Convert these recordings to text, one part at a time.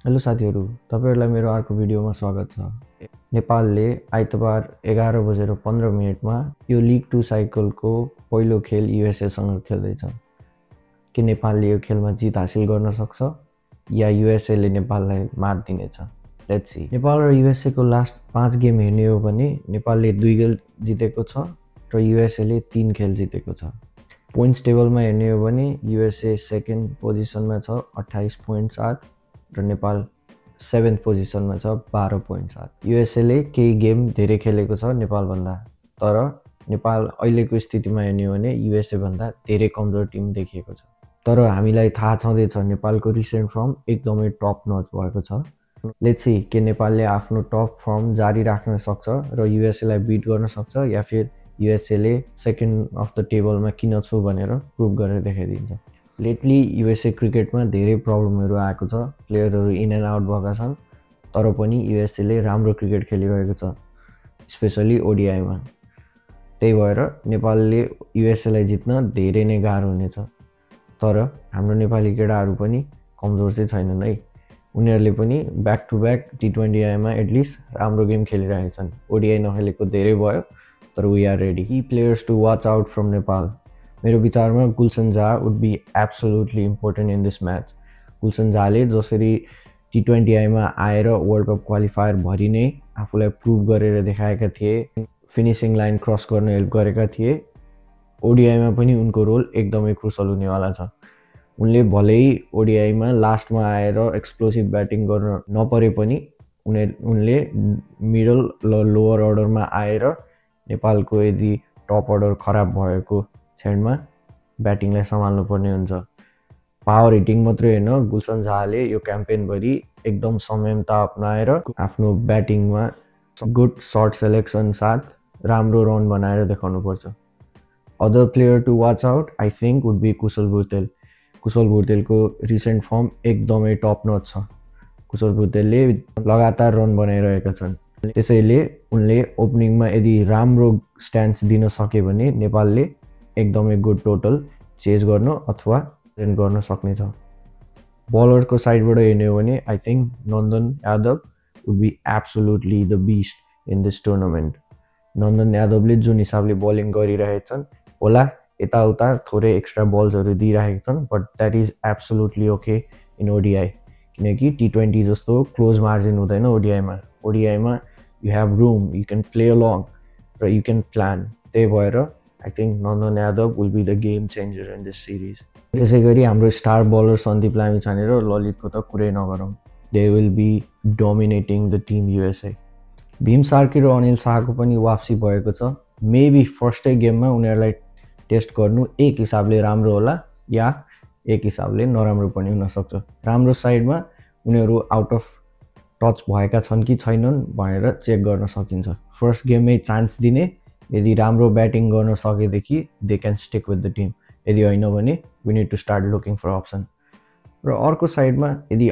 Hello साथीहरु, तपाईहरुलाई मेरो अर्को भिडियोमा स्वागत छ। नेपालले आइतबार 11:15 यो लिग 2 साइकलको पहिलो खेल युएसए सँग खेल्दैछ। के नेपालले यो खेलमा जित हासिल गर्न सक्छ या युएसए ले नेपाललाई मात दिनेछ? Let's see. नेपाल र युएसए को लास्ट 5 गेम हेर्ने हो भने नेपालले 2 खेल जितेको छ र युएसए ले 3 खेल जितेको छ। पोइन्ट्स टेबलमा हेर्ने हो भने युएसए सेकेन्ड पोजिसनमा छ 28 पोइन्ट साथ र नेपाल 7th पोजिसनमा छ 12 पोइन्ट साथ। युएसए ले केही गेम धेरै खेलेको छ नेपाल भन्दा, तर नेपाल अहिलेको स्थितिमा हेर्ने हो भने युएसए भन्दा धेरै कमजोर टिम देखिएको छ। तर हामीलाई थाहा छँदैछ नेपालको रिसेन्ट फर्म एकदमै टप नच भएको छ। लेट्स सी के नेपालले आफ्नो टप फर्म जारी राख्न सक्छ र युएसए लाई बिट गर्न सक्छ या फिर युएसए ले सेकेन्ड अफ द टेबलमा किन छु भनेर प्रुभ गरेर देखाइदिन्छ। लेटली युएसए क्रिकेटमा धेरै प्रब्लमहरू आएको छ, प्लेयरहरू इन एन्ड आउट भएका छन्, तर पनि युएसए ले राम्रो क्रिकेट खेलिरहेको छ, स्पेशली ओडिआईमा। त्यही भएर नेपालले युएसए लाई जित्न धेरै नै गाह्रो हुनेछ। तर हाम्रो नेपाली केटाहरू पनि कमजोर चाहिँ छैनन् है। उनीहरूले पनि ब्याक टु ब्याक T20 मा एटलिस्ट राम्रो गेम खेलिरहेका छन्। ओडिआई नखेलेको धेरै भयो, तर we are ready. Key players to watch out from Nepal. मेरो विचारमा Gulshan Jha would be absolutely important in this match. Gulshan झाले जसरी T20 मा आएर वर्ल्ड कप क्वालिफायर भरि नै आफूलाई प्रुभ गरेर देखाएका थिए, फिनिसिङ लाइन क्रस गर्न हेल्प गरेका थिए, ओडिआईमा पनि उनको रोल एकदमै क्रुसल हुनेवाला छ। उनले भलै ओडिआईमा लास्टमा आएर एक्सप्लोसिभ ब्याटिङ गर्न नपरे पनि उनले मिडल र लोवर अर्डरमा आएर नेपालको यदि टप अर्डर खराब भएको क्षणमा ब्याटिङलाई सम्हाल्नु पर्ने हुन्छ। पावर हिटिङ मात्रै होइन, गुलसन झाले यो क्याम्पेनभरि एकदम संयमता अपनाएर आफ्नो ब्याटिङमा गुड सर्ट सेलेक्सन साथ राम्रो रन बनाएर देखाउनुपर्छ। Other player to watch out I think would be Kushal Bhurtel. Kushal भुर्तेलको रिसेन्ट फर्म एकदमै टप नच छ। कुशल भुर्तेलले लगातार रन बनाइरहेका छन्, त्यसैले उनले ओपनिङमा यदि राम्रो स्ट्यान्स दिन सके भने नेपालले एकदमै गुड टोटल चेज गर्न अथवा रेन गर्न सक्नेछ। बलरको साइडबाट हेर्ने हो भने I think Nandan Yadav would be absolutely the beast in this tournament. Nandan यादवले जुन हिसाबले बलिङ गरिरहेछन्, होला यताउता थोरै एक्स्ट्रा बल्सहरू दिइरहेका छन्, but that is absolutely okay in ODI, किनकि T20 जस्तो क्लोज मार्जिन हुँदैन ओडिआईमा। ओडिआईमा you have room, you can play along र यु क्यान प्लान। त्यही भएर I think Nandan Yadav will be the game changer in this series. त्यसै गरी हाम्रो स्टार बलर सन्दीप लामिछाने र ललितको त कुरै नगरौँ, they will be dominating the team USA. Bhim Sarki र अनिल शाहको पनि वापसी भएको छ। मेबी फर्स्टै गेममा उनीहरूलाई टेस्ट गर्नु एक हिसाबले राम्रो होला या एक हिसाबले नराम्रो पनि हुनसक्छ। राम्रो साइडमा उनीहरू आउट अफ टच भएका छन् कि छैनन् भनेर चेक गर्न सकिन्छ। फर्स्ट गेममै चान्स दिने, यदि राम्रो ब्याटिङ गर्न सकेदेखि they can stick with the team, यदि होइन भने we need to start looking for option. र अर्को साइडमा यदि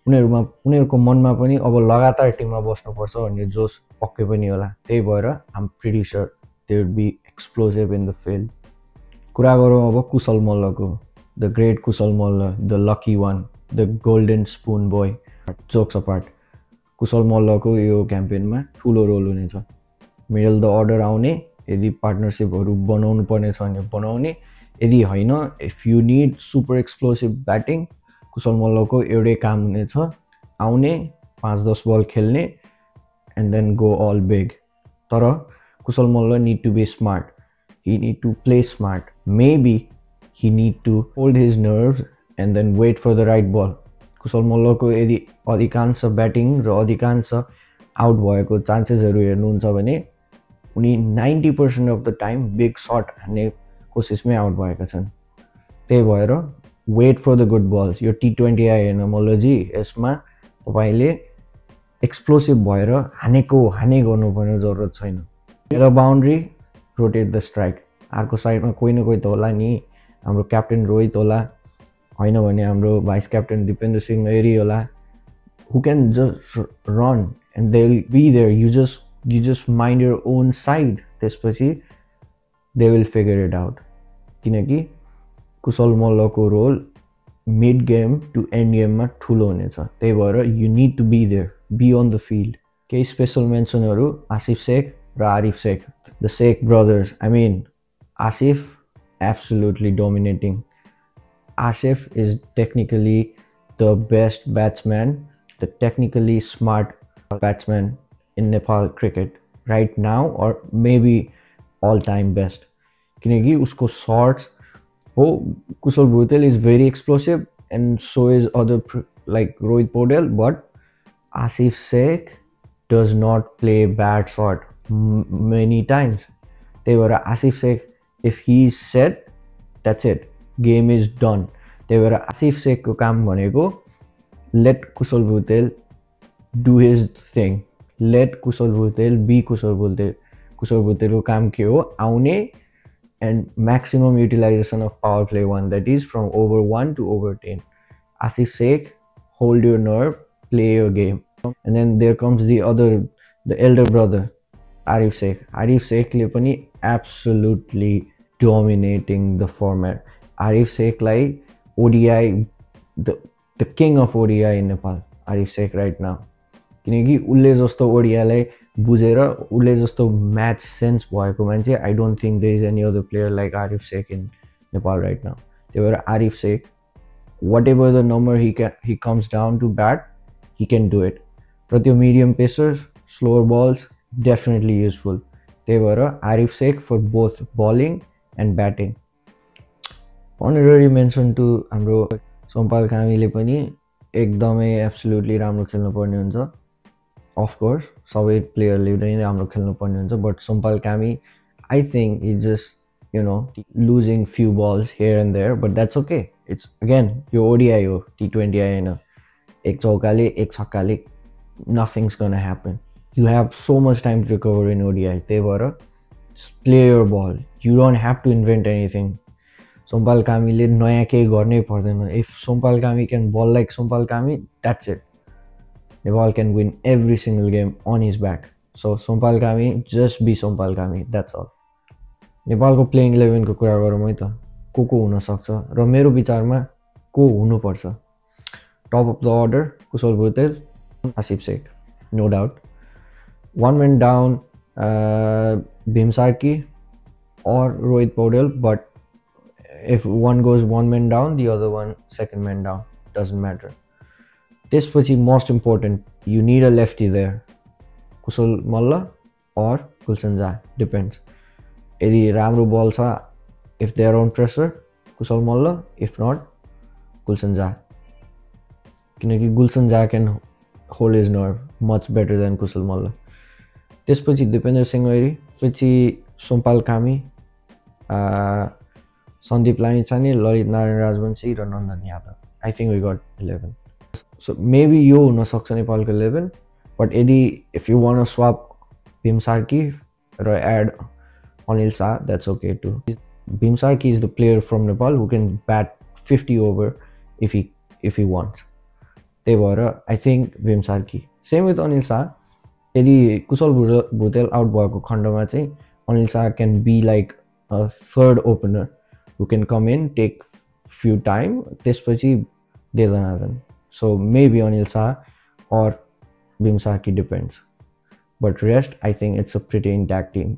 उनीहरूको मनमा पनि अब लगातार टिममा बस्नुपर्छ भन्ने जोस पक्कै पनि होला। त्यही भएर I'm pretty sure they would be explosive in the field. कुरा गरौँ अब कुशल मल्लको, the great Kushal Malla, the lucky one, the golden spoon boy. Jokes apart, Kushal मल्लको यो क्याम्पेनमा ठुलो रोल हुनेछ। मिडल द अर्डर आउने, यदि पार्टनरसिपहरू बनाउनु पर्नेछ भने बनाउने, यदि होइन if you need super explosive batting, Kushal मल्लको एउटै काम हुनेछ, आउने 5-10 बल खेल्ने and then go all big. तर Kushal Malla need to be smart, he need to play smart. Maybe he need to hold his nerves and then wait for the right ball. कुशल मल्लको यदि अधिकांश batting र अधिकांश आउट भएको चान्सेसहरू हेर्नुहुन्छ भने उनी 90% of the time big shot हान्ने कोसिसमै आउट भएका छन्। त्यही भएर wait for the good balls. यो T20 हेर्न मल्लजी, यसमा तपाईँले एक्सप्लोसिभ भएर हाने गर्नुपर्ने जरुरत छैन। र बााउन्ड्री, रोटेट द स्ट्राइक। अर्को साइडमा कोही न कोही त होला नि, हाम्रो क्याप्टेन रोहित होला, होइन भने हाम्रो भाइस क्याप्टेन दिपेन्द्र सिंह एरी होला, who can just run and they will be there. You just mind your own side, त्यसपछि they will figure it out. किनकि कुशल मल्लको role mid game to end गेममा ठुलो हुनेछ, त्यही भएर you need to be there, be on the field. केही special मेन्सनहरू आसिफ शेख र Arif Sheikh, the Sheikh brothers. I mean Asif absolutely dominating. Asif is technically the best batsman, the technically smart batsman in Nepal cricket right now, or maybe all time best. Kinegi usko shots, oh, Kusal Bhutel is very explosive, and so is other like Rohit Podel, but Asif Sheikh does not play bad shot many times. They were Asif Sheikh, if he's set, that's it, game is done. त्यही भएर आसिफ शेखको काम भनेको let Kushal Bhurtel do his thing, let Kushal Bhurtel be Kushal Bhurtel. Kushal भुतेलको काम के हो, आउने and maximum utilisation of power play 1, that is from over 1 to over 10. Asif Sheikh, hold your nerve, play your game. And then there comes the elder brother Arif Sheikh. Arif शेखले पनि absolutely dominating the format. Arif Sheikh like ODI, the king of ODI in Nepal. Arif Sheikh right now. किनकि उले जस्तो ODI लाई बुझेर उले जस्तो match sense भएको मान्छे I don't think there is any other player like Arif Sheikh in Nepal right now. त्यही भएर Arif Sheikh, whatever the number he comes down to bat, he can do it. र त्यो medium pacers, slower balls, definitely useful. त्यही भएर Arif Sheikh for both bowling and batting. Honorary mention to हाम्रो सोमपाल कामीले पनि एकदमै absolutely राम्रो खेल्नु पर्ने हुन्छ। अफ कोर्स सबै प्लेयरले नै राम्रो खेल्नु पर्ने हुन्छ, but Sompal Kami I think is just losing few balls here and there, but that's okay. It's again यो ओडिआई हो, T20 आएन। एक चौकाले एक छक्काले nothing's gonna happen. You have so much time to recover in ODI. त्यही भएर play your ball, you don't have to invent anything. Sompal Kamile नयाँ केही गर्नै पर्दैन। If Sompal Kami can bowl like Sompal Kami, that's it. Nepal can win every single game on his back. So Sompal Kami, just be Sompal Kami, that's all. नेपालको playing 11 को कुरा गरौँ है त, को हुन सक्छ र मेरो विचारमा को हुनुपर्छ। Top of the order Kushal Bhurtel, Asif Sheikh, no doubt. One man down, Bhim Sarkey or Rohit Podel, but if one goes one man down, the other one second man down, doesn't matter. This was most important, you need a lefty there, Kusal Malla or Gulshan Jha, depends. Yadi ramro ball cha, if they are on pressure, Kusal Malla, if not, Gulshan Jha. Kinaki Gulshan Jha can hold his nerve much better than Kusal Malla. त्यसपछि दिपेन्द्र सिंह ऐरी, पछि सोमपाल कामी, सन्दीप लामिछाने, ललित नारायण राजवंशी र Nandan Yadav. I think we got 11. So maybe यो हुन सक्छ नेपालको 11, but यदि if you want swap Bhim Sarki र add Anil Shah, that's okay too. Bhim Sarki is the player from Nepal who can bat 50 over if he wants. त्यही भएर I think Bhim Sarki. Same with Anil Shah. यदि कुशल भुतेल आउट भएको खण्डमा चाहिँ Anil Shah can be like a third opener who can come in, take few time, त्यसपछि they Janardan. So maybe Anil Shah or Bhim Sarki depends, but rest I think it's a pretty intact team.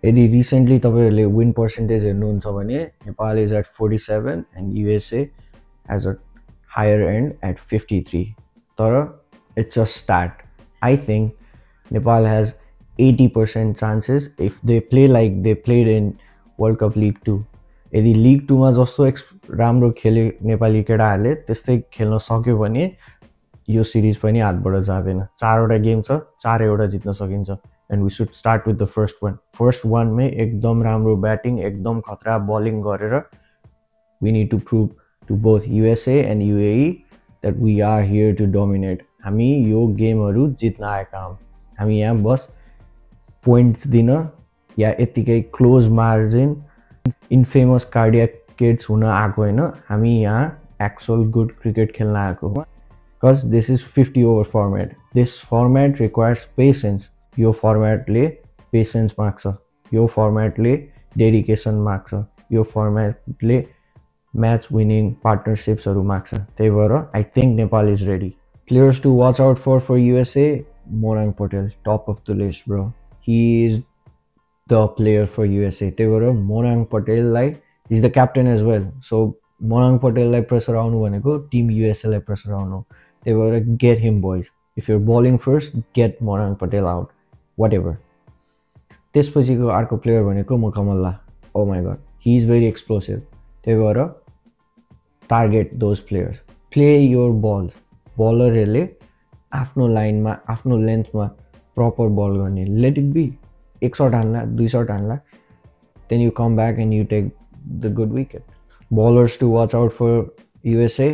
यदि recently तपाईँहरूले win percentage हेर्नुहुन्छ भने Nepal is at 47 and USA has a higher and at 53, तर it's a start. I think Nepal has 80% chances if they play like they played in World Cup League 2. यदि League 2 मा जस्तो राम्रो खेले नेपाली केटाहरूले त्यस्तै खेल्न सक्यो भने यो सिरिज पनि हातबाट जाँदैन। 4वटा गेम छ, 4वटा जित्न सकिन्छ। And we should start with the first one. First वानमै एकदम राम्रो ब्याटिङ, एकदम खतरा बलिङ गरेर we need to prove to both USA and UAE that we are here to dominate. हामी यो गेमहरू जित्न आएका हौँ। हामी यहाँ बस पोइन्ट्स दिन या यत्तिकै close margin infamous cardiac kids हुन आएको होइन। हामी यहाँ एक्चुअल गुड क्रिकेट खेल्न आएको हो। Because this is 50 over format. This format requires patience. यो फर्मेटले पेसेन्स माग्छ, यो फर्मेटले डेडिकेसन माग्छ, यो फर्मेटले म्याच विनिङ पार्टनरसिप्सहरू माग्छ। त्यही भएर I think Nepal is ready. Players to watch out for USA, मोराङ Patel top of the list bro. He is the player for USA. त्यही भएर मोराङ पटेललाई is the captain as well. So मोराङ पटेललाई प्रेसर आउनु भनेको टिम युएसएलाई प्रेसर आउनु। त्यही भएर get him boys. If you're bowling first, get मोराङ पटेल आउट, वाट एभर। त्यसपछिको अर्को प्लेयर भनेको मुकमल्ला। Oh my God, he is very explosive. त्यही भएर target those players, play your balls. बलरहरूले आफ्नो लाइनमा आफ्नो लेन्थमा प्रपर बल गर्ने, लेट इट बी। एक सर्ट हान्ला, 2 सर्ट हान्ला, then you come back and you take the good wicket. Bowlers to watch out for USA,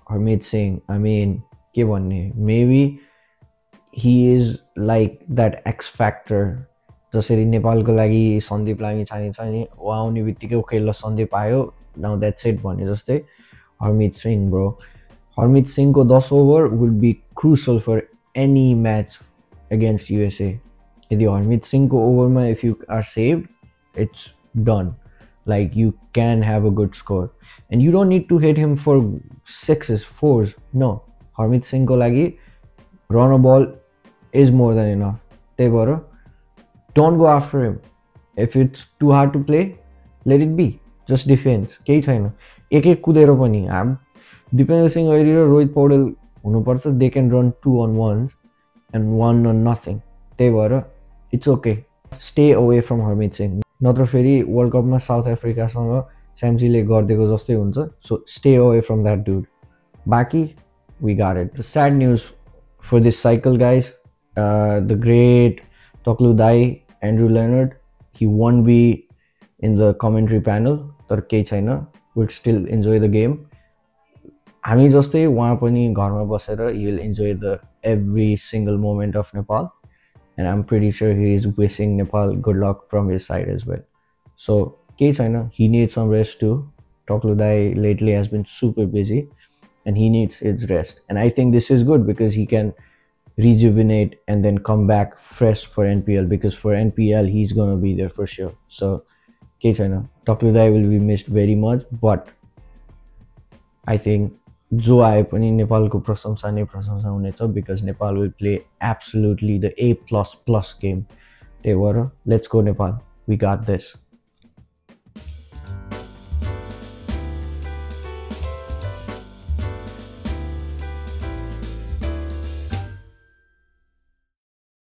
Harmeet Singh. I mean के भन्ने, maybe he is like that X factor. जसरी नेपालको लागि सन्दीप लामी छाने छ नि, उहाँ आउने बित्तिकै खेल सन्दीप आयो, नाउ द्याट्स इट भने जस्तै हरमित सिंह ब्रो। हरमित सिंहको 10 over will be crucial for any match against USA. यदि हरमित सिंहको ओभरमा if you are saved, it's done. Like you can have a good score and you don't need to hit him for 6s, 4s. No, Harmeet Singh ko lagi run a ball is more than enough. त्यही भएर don't go after him. If it's too hard to play, let it be. Just defense. केही छैन। एक कुदेर पनि दिपेन्द्र सिंह ऐरी र रोहित पौडेल हुनुपर्छ। They can run 2 on 1s and 1 on nothing. त्यही भएर it's okay. Stay away from Harmeet Singh. नत्र फेरि वर्ल्ड कपमा साउथ अफ्रिकासँग स्याम्सीले गरिदिएको जस्तै हुन्छ। So stay away from that dude. बाँकी we got it. The sad news for this cycle guys, the great टक्लु दाई Andrew Leonard, he won't be in the commentary panel. तर केही छैन, will still enjoy the game. हामी जस्तै उहाँ पनि घरमा बसेर you will enjoy the every single moment of Nepal. And I'm pretty sure he is wishing Nepal good luck from his side as well. So, केही छैन, he needs some rest too. Toklu Dai lately has been super busy and he needs his rest. And I think this is good because he can rejuvenate and then come back fresh for NPL, because for NPL he's going to be there for sure. So, केही छैन, Toklu Dai will be missed very much, but I think जो आए पनि नेपालको प्रशंसा नै प्रशंसा हुनेछ, because Nepal will play absolutely the A++ game. त्यही भएर let's go Nepal, we got this.